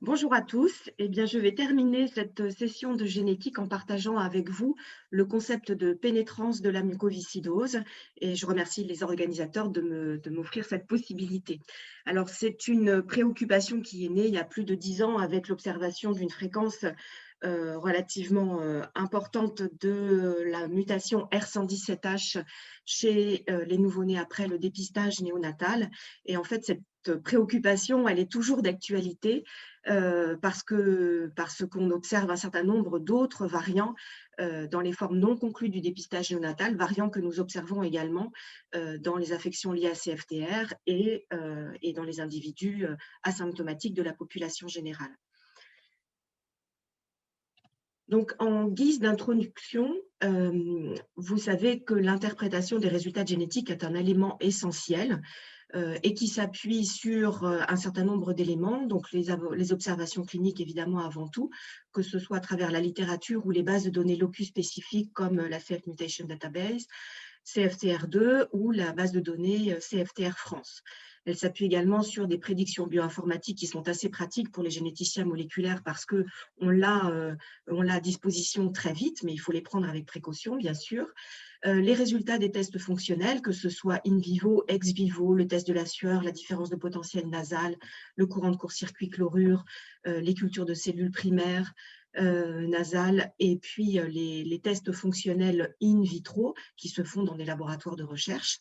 Bonjour à tous. Eh bien, je vais terminer cette session de génétique en partageant avec vous le concept de pénétrance de la mucoviscidose et je remercie les organisateurs de m'offrir cette possibilité. Alors, c'est une préoccupation qui est née il y a plus de 10 ans avec l'observation d'une fréquence relativement importante de la mutation R117H chez les nouveau-nés après le dépistage néonatal. Et en fait, cette préoccupation, elle est toujours d'actualité parce qu'on observe un certain nombre d'autres variants dans les formes non conclues du dépistage néonatal, variants que nous observons également dans les affections liées à CFTR et dans les individus asymptomatiques de la population générale. Donc, en guise d'introduction, vous savez que l'interprétation des résultats génétiques est un élément essentiel et qui s'appuie sur un certain nombre d'éléments, donc les observations cliniques évidemment avant tout, que ce soit à travers la littérature ou les bases de données locus spécifiques comme la Self Mutation Database, CFTR2 ou la base de données CFTR France. Elle s'appuie également sur des prédictions bioinformatiques qui sont assez pratiques pour les généticiens moléculaires parce qu'on l'a à disposition très vite, mais il faut les prendre avec précaution, bien sûr. Les résultats des tests fonctionnels, que ce soit in vivo, ex vivo, le test de la sueur, la différence de potentiel nasal, le courant de court-circuit chlorure, les cultures de cellules primaires, nasales, et puis les tests fonctionnels in vitro qui se font dans des laboratoires de recherche.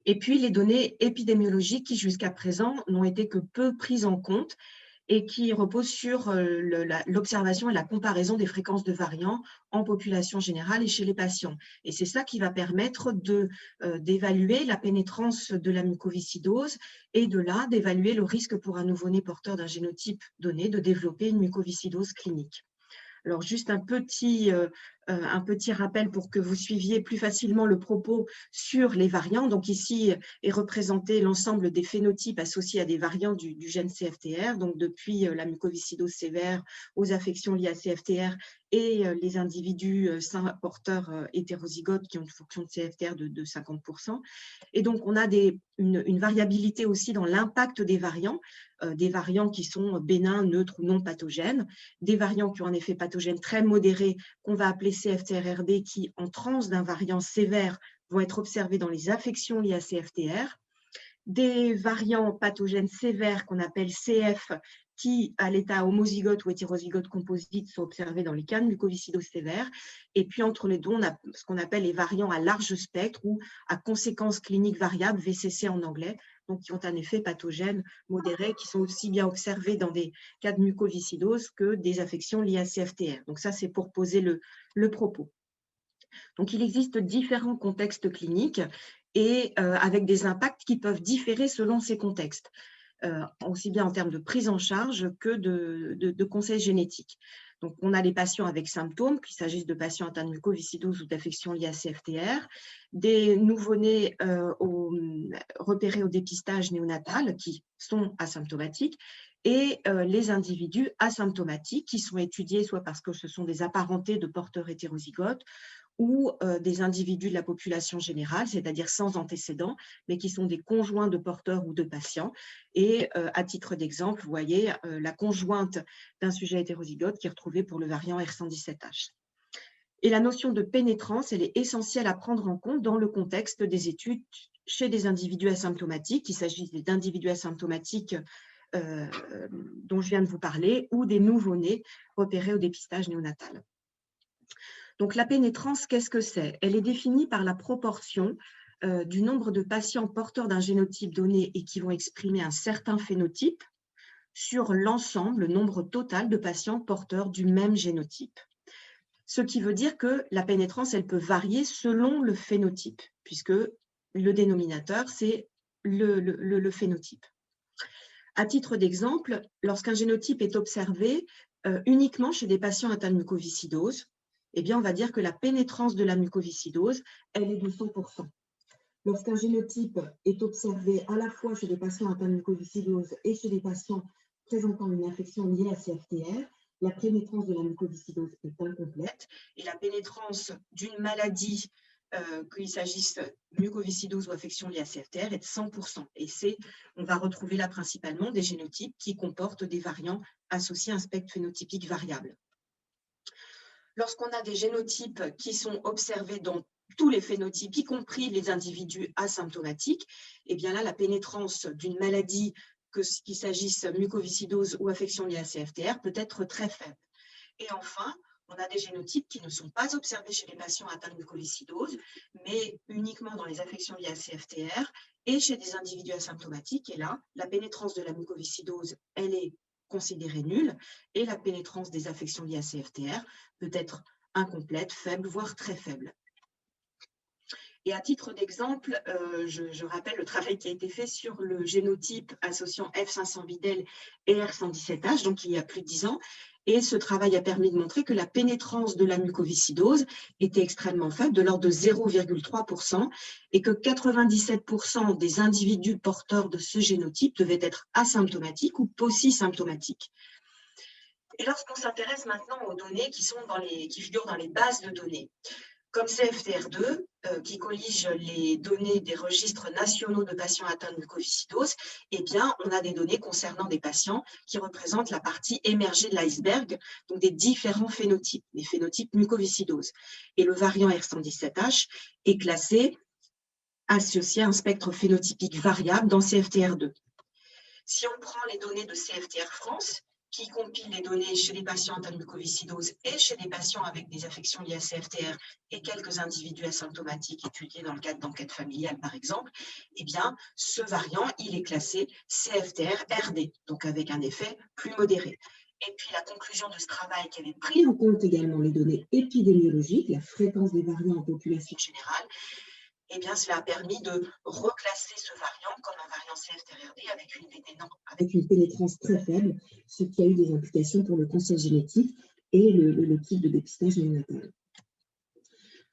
Et puis les données épidémiologiques qui jusqu'à présent n'ont été que peu prises en compte et qui reposent sur l'observation et la comparaison des fréquences de variants en population générale et chez les patients. Et c'est ça qui va permettre d'évaluer la pénétrance de la mucoviscidose et de là d'évaluer le risque pour un nouveau-né porteur d'un génotype donné de développer une mucoviscidose clinique. Alors, juste un petit rappel pour que vous suiviez plus facilement le propos sur les variants. Donc, ici est représenté l'ensemble des phénotypes associés à des variants du gène CFTR, donc depuis la mucoviscidose sévère aux affections liées à CFTR et les individus sains porteurs hétérozygotes qui ont une fonction de CFTR de 50%. Et donc, on a une variabilité aussi dans l'impact des variants qui sont bénins, neutres ou non pathogènes, des variants qui ont un effet pathogène très modéré qu'on va appeler CFTR-RD qui, en transe d'un variant sévère, vont être observés dans les affections liées à CFTR, des variants pathogènes sévères qu'on appelle CF qui, à l'état homozygote ou hétérozygote composite, sont observés dans les cas de mucoviscidose sévère. Et puis, entre les deux, on a ce qu'on appelle les variants à large spectre ou à conséquences cliniques variables, VCC en anglais, donc qui ont un effet pathogène modéré, qui sont aussi bien observés dans des cas de mucoviscidose que des affections liées à CFTR. Donc ça, c'est pour poser le propos. Donc, il existe différents contextes cliniques et avec des impacts qui peuvent différer selon ces contextes, aussi bien en termes de prise en charge que de conseils génétiques. Donc, on a les patients avec symptômes, qu'il s'agisse de patients atteints de mucoviscidose ou d'affections liées à CFTR, des nouveau-nés repérés au dépistage néonatal qui sont asymptomatiques, et les individus asymptomatiques qui sont étudiés soit parce que ce sont des apparentés de porteurs hétérozygotes, ou des individus de la population générale, c'est-à-dire sans antécédents, mais qui sont des conjoints de porteurs ou de patients. Et à titre d'exemple, vous voyez la conjointe d'un sujet hétérozygote qui est retrouvée pour le variant R117H. Et la notion de pénétrance, elle est essentielle à prendre en compte dans le contexte des études chez des individus asymptomatiques, qu'il s'agisse d'individus asymptomatiques dont je viens de vous parler, ou des nouveau-nés repérés au dépistage néonatal. Donc, la pénétrance, qu'est-ce que c'est? Elle est définie par la proportion du nombre de patients porteurs d'un génotype donné et qui vont exprimer un certain phénotype sur l'ensemble, le nombre total de patients porteurs du même génotype. Ce qui veut dire que la pénétrance, elle peut varier selon le phénotype, puisque le dénominateur, c'est le phénotype. À titre d'exemple, lorsqu'un génotype est observé uniquement chez des patients atteints de mucoviscidose, eh bien, on va dire que la pénétrance de la mucoviscidose, elle est de 100%. Lorsqu'un génotype est observé à la fois chez des patients atteints de mucoviscidose et chez des patients présentant une infection liée à CFTR, la pénétrance de la mucoviscidose est incomplète et la pénétrance d'une maladie qu'il s'agisse mucoviscidose ou affection liée à CFTR, est de 100%. Et on va retrouver là principalement des génotypes qui comportent des variants associés à un spectre phénotypique variable. Lorsqu'on a des génotypes qui sont observés dans tous les phénotypes, y compris les individus asymptomatiques, et bien là, la pénétrance d'une maladie, qu'il s'agisse mucoviscidose ou affection liée à CFTR, peut être très faible. Et enfin, on a des génotypes qui ne sont pas observés chez les patients atteints de mucoviscidose, mais uniquement dans les affections liées à CFTR et chez des individus asymptomatiques. Et là, la pénétrance de la mucoviscidose, elle est considérée nulle, et la pénétrance des affections liées à CFTR peut être incomplète, faible, voire très faible. Et à titre d'exemple, je rappelle le travail qui a été fait sur le génotype associant F500Bdel et R117H, donc il y a plus de 10 ans. Et ce travail a permis de montrer que la pénétrance de la mucoviscidose était extrêmement faible, de l'ordre de 0,3%, et que 97% des individus porteurs de ce génotype devaient être asymptomatiques ou paucisymptomatiques. Et lorsqu'on s'intéresse maintenant aux données qui figurent dans les bases de données, comme CFTR2, qui collige les données des registres nationaux de patients atteints de mucoviscidose, eh bien, on a des données concernant des patients qui représentent la partie émergée de l'iceberg, donc des différents phénotypes, les phénotypes mucoviscidose. Et le variant R117H est classé associé à un spectre phénotypique variable dans CFTR2. Si on prend les données de CFTR France, qui compile les données chez les patients atteints de mucoviscidose et chez les patients avec des affections liées à CFTR et quelques individus asymptomatiques étudiés dans le cadre d'enquêtes familiales, par exemple, eh bien, ce variant, il est classé CFTR-RD, donc avec un effet plus modéré. Et puis, la conclusion de ce travail qui avait pris en compte également les données épidémiologiques, la fréquence des variants en population générale, eh bien, cela a permis de reclasser ce variant comme un variant CFTR-RD avec une pénétrance très faible, ce qui a eu des implications pour le conseil génétique et le kit de dépistage néonatal.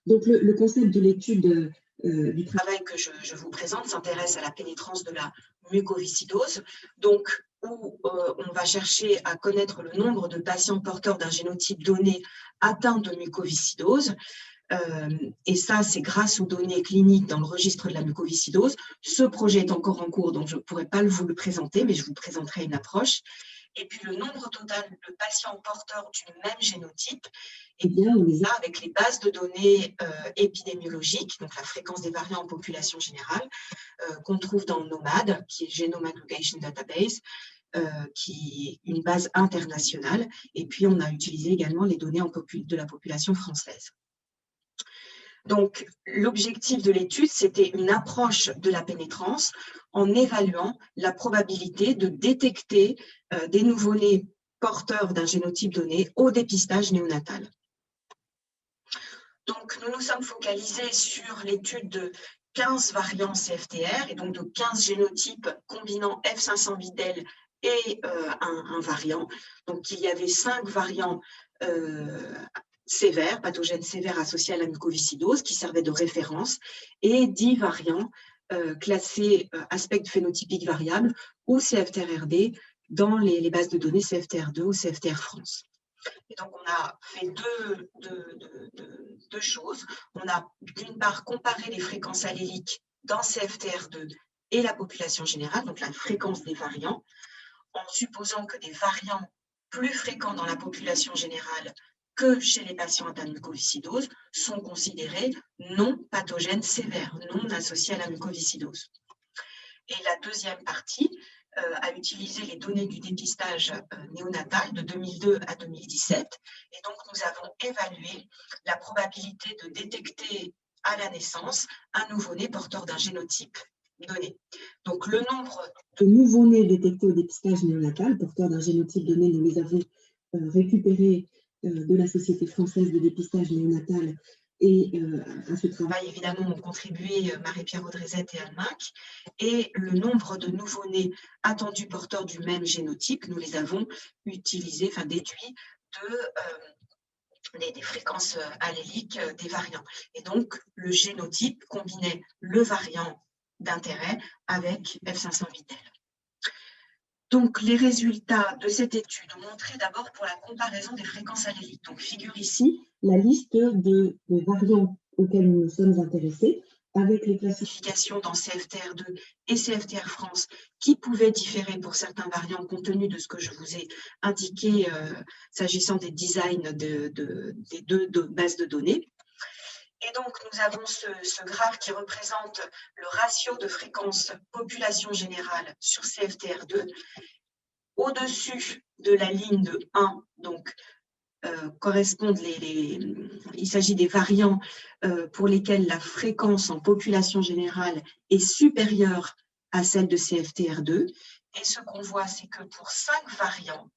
Donc, le concept de l'étude du travail que je vous présente s'intéresse à la pénétrance de la mucoviscidose, donc où on va chercher à connaître le nombre de patients porteurs d'un génotype donné atteint de mucoviscidose. Et ça, c'est grâce aux données cliniques dans le registre de la mucoviscidose. Ce projet est encore en cours, donc je ne pourrai pas vous le présenter, mais je vous présenterai une approche. Et puis, le nombre total de patients porteurs du même génotype, eh bien, on les a avec les bases de données épidémiologiques, donc la fréquence des variants en population générale, qu'on trouve dans Nomad, qui est Genome Aggregation Database, qui est une base internationale. Et puis, on a utilisé également les données de la population française. Donc, l'objectif de l'étude, c'était une approche de la pénétrance en évaluant la probabilité de détecter des nouveau-nés porteurs d'un génotype donné au dépistage néonatal. Donc, nous nous sommes focalisés sur l'étude de 15 variants CFTR et donc de 15 génotypes combinant F500Bdel et un variant. Donc, il y avait 5 variants sévères, pathogènes sévères associés à la mucoviscidose qui servaient de référence et 10 variants classés aspect phénotypique variable ou CFTR-RD dans les bases de données CFTR2 ou CFTR France. Et donc, on a fait deux choses. On a d'une part comparé les fréquences alléliques dans CFTR2 et la population générale, donc la fréquence des variants, en supposant que des variants plus fréquents dans la population générale que chez les patients atteints de mucoviscidose sont considérés non pathogènes sévères, non associés à la mucoviscidose. Et la deuxième partie a utilisé les données du dépistage néonatal de 2002 à 2017. Et donc, nous avons évalué la probabilité de détecter à la naissance un nouveau-né porteur d'un génotype donné. Donc, le nombre de nouveau-nés détectés au dépistage néonatal porteurs d'un génotype donné, nous les avons récupérés de la Société française de dépistage néonatal. Et à ce travail, évidemment, ont contribué Marie-Pierre Audrezette et Anne Mac. Et le nombre de nouveau-nés attendus porteurs du même génotype, nous les avons utilisés, enfin déduits des fréquences alléliques des variants. Et donc, le génotype combinait le variant d'intérêt avec F500Bdel. Donc, les résultats de cette étude ont montré d'abord pour la comparaison des fréquences alléliques. Donc, figure ici la liste de variants auxquels nous nous sommes intéressés, avec les classifications dans CFTR2 et CFTR France qui pouvaient différer pour certains variants compte tenu de ce que je vous ai indiqué s'agissant des designs des deux bases de données. Et donc, nous avons ce graphe qui représente le ratio de fréquence population générale sur CFTR2. Au-dessus de la ligne de 1, donc, correspondent il s'agit des variants pour lesquels la fréquence en population générale est supérieure à celle de CFTR2. Et ce qu'on voit, c'est que pour 5 variants,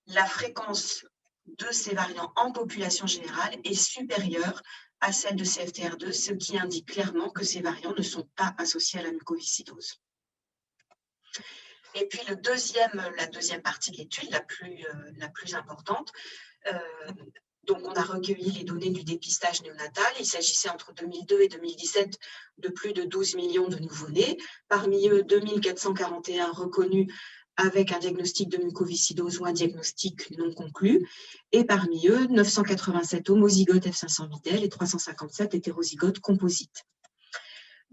la fréquence de ces variants en population générale est supérieure à celle de CFTR2, ce qui indique clairement que ces variants ne sont pas associés à la mucoviscidose. Et puis la deuxième partie de l'étude, la plus importante, donc on a recueilli les données du dépistage néonatal. Il s'agissait entre 2002 et 2017 de plus de 12 millions de nouveau-nés, parmi eux 2441 reconnus avec un diagnostic de mucoviscidose ou un diagnostic non conclu, et parmi eux 987 homozygotes F500 et 357 hétérozygotes composites.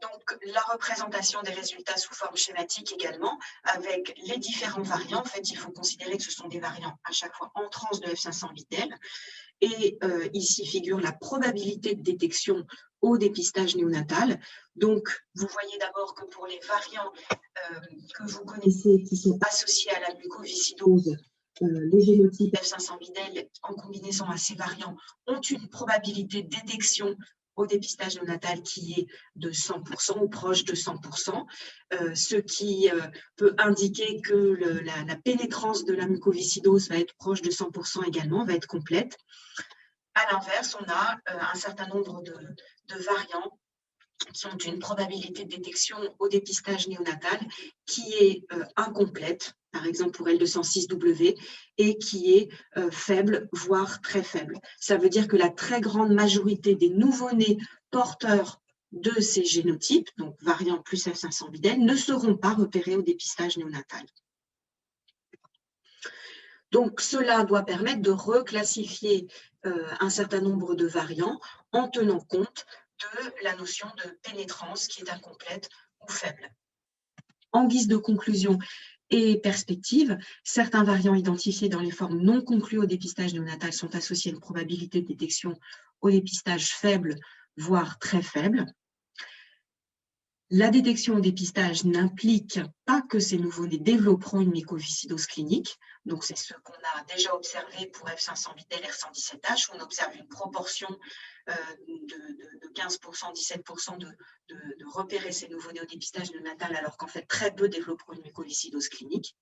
Donc, la représentation des résultats sous forme schématique également, avec les différents variants. En fait, il faut considérer que ce sont des variants à chaque fois en transe de F500 et ici figure la probabilité de détection au dépistage néonatal. Donc, vous voyez d'abord que pour les variants que vous connaissez, qui sont associés à la mucoviscidose, les génotypes F500 en combinaison à ces variants ont une probabilité de détection au dépistage néonatal qui est de 100% ou proche de 100%, ce qui peut indiquer que la pénétrance de la mucoviscidose va être proche de 100% également, va être complète. À l'inverse, on a un certain nombre de variants qui ont une probabilité de détection au dépistage néonatal qui est incomplète, par exemple pour L206W, et qui est faible, voire très faible. Ça veut dire que la très grande majorité des nouveau-nés porteurs de ces génotypes, donc variants plus F500 ne seront pas repérés au dépistage néonatal. Donc, cela doit permettre de reclassifier un certain nombre de variants en tenant compte de la notion de pénétrance qui est incomplète ou faible. En guise de conclusion et perspective, certains variants identifiés dans les formes non conclues au dépistage néonatal sont associés à une probabilité de détection au dépistage faible, voire très faible. La détection au dépistage n'implique pas que ces nouveau-nés développeront une mucoviscidose clinique. Donc, c'est ce qu'on a déjà observé pour F500 R117H, où on observe une proportion de 15%, 17% de repérer ces nouveau-nés au dépistage néonatal, alors qu'en fait, très peu développeront une mucoviscidose clinique.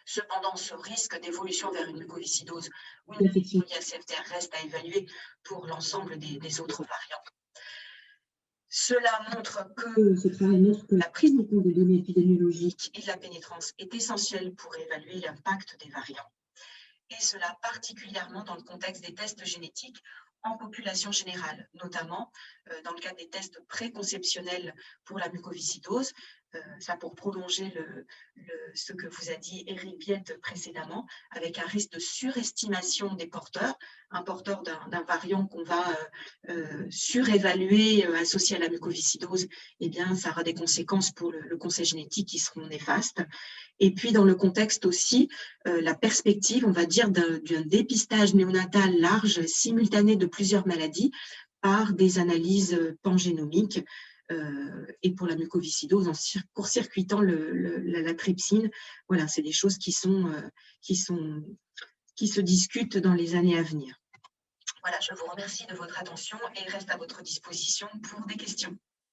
Cependant, ce risque d'évolution vers une mucoviscidose ou une infection liée à CFTR reste à évaluer pour l'ensemble des autres variants. Cela montre que, ce travail montre que la prise en compte des données épidémiologiques et de la pénétrance est essentielle pour évaluer l'impact des variants. Et cela particulièrement dans le contexte des tests génétiques en population générale, notamment dans le cadre des tests préconceptionnels pour la mucoviscidose, ça pour prolonger ce que vous a dit Eric Biette précédemment, avec un risque de surestimation des porteurs, un porteur d'un variant qu'on va surévaluer associé à la mucoviscidose, eh bien, ça aura des conséquences pour le conseil génétique qui seront néfastes. Et puis, dans le contexte aussi, la perspective, on va dire, d'un dépistage néonatal large, simultané de plusieurs maladies, par des analyses pangénomiques, et pour la mucoviscidose en court-circuitant la trypsine. Voilà, c'est des choses qui se discutent dans les années à venir. Voilà, je vous remercie de votre attention et reste à votre disposition pour des questions.